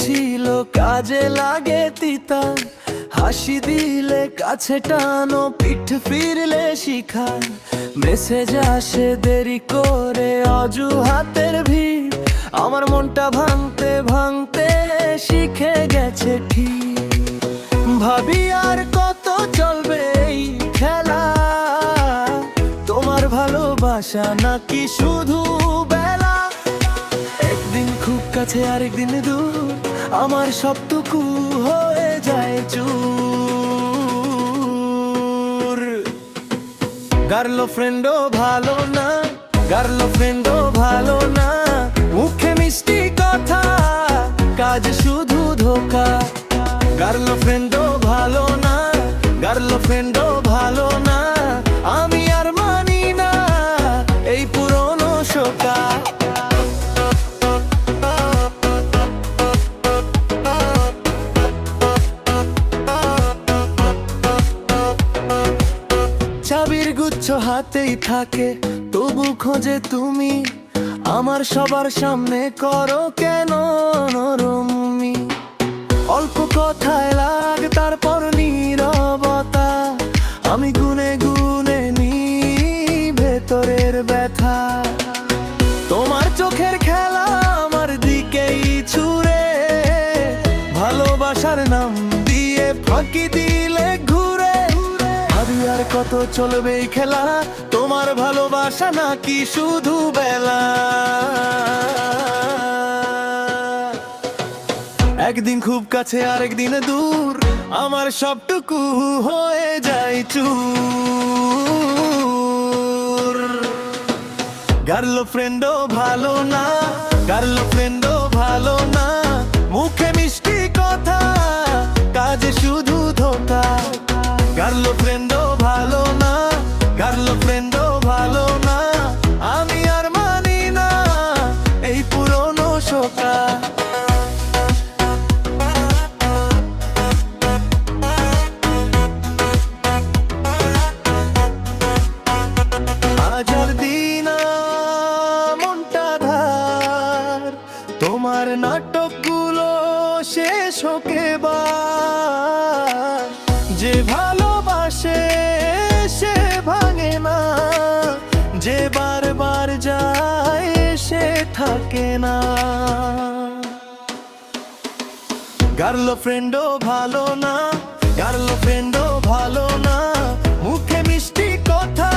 ছিল কাজে লাগে তিতা, হাসি দিলে কাছে টানো, পিঠ ফিরলে শিখা। মেসেজ আসে দেরি করে, অজুহাতের ভিড় আমার মনটা ভাঙতে ভাঙতে শিখে গেছে ঠিক। ভাবি আর কত চলবে এই খেলা, তোমার ভালোবাসা নাকি শুধু বেলা? একদিন খুব কাছে আরেকদিন দূর, আমার সবটুকু হয়ে যায় চুর। গার্লফ্রেন্ডও ভালো না, গার্লফ্রেন্ডও ভালো না, মুখে মিষ্টি কথা, কাজ শুধু ধোকা। গার্লফ্রেন্ডও ভালো না, গার্লফ্রেন্ডও ভালো না, আমি আর মানি না এই পুরনো শোকা। চাবির গুচ্ছ হাতেই থাকে, তবু খোঁজে তুমি আমার, সবার সামনে করো কেন নরমি? অল্প কথায় লাগ, তারপর নীরবতা, আমি গুনে গুনে নি ভেতরের ব্যথা। তোমার চোখের খেলা আমার দিকেই ছুড়ে, ভালোবাসার নাম দিয়ে ফাঁকি দিলে ঘুরে। ভাবি আর কত চলবে এই খেলা, তোমার ভালোবাসা নাকি শুধু বেলা? একদিন খুব কাছে আরেকদিন দূর, আমার সবটুকু হয়ে যায় চুর। গার্লফ্রেন্ডও ভালো না, গার্লফ্রেন্ডও ভালো না, মুখে মিষ্টি কথা, কাজে শুধু ধোকা। গার্লফ্রেন্ডও ভালো না, গার্লফ্রেন্ডও ভালো না, আমি আর মানি না এই পুরনো শোকা। আজার দিন মনটা ধার, তোমার নাটকগুলো শেষ হোক এবার। যে ভালোবাসে সে ভাঙে না, যে বারবার যায় সে থাকে না। গার্লফ্রেন্ডও ভালো না, গার্লফ্রেন্ডও ভালো না, মুখে মিষ্টি কথা,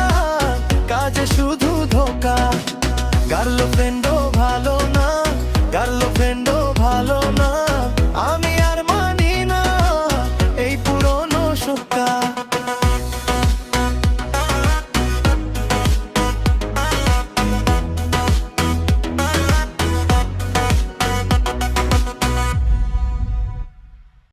কাজে শুধু ধোকা। গার্লফ্রেন্ড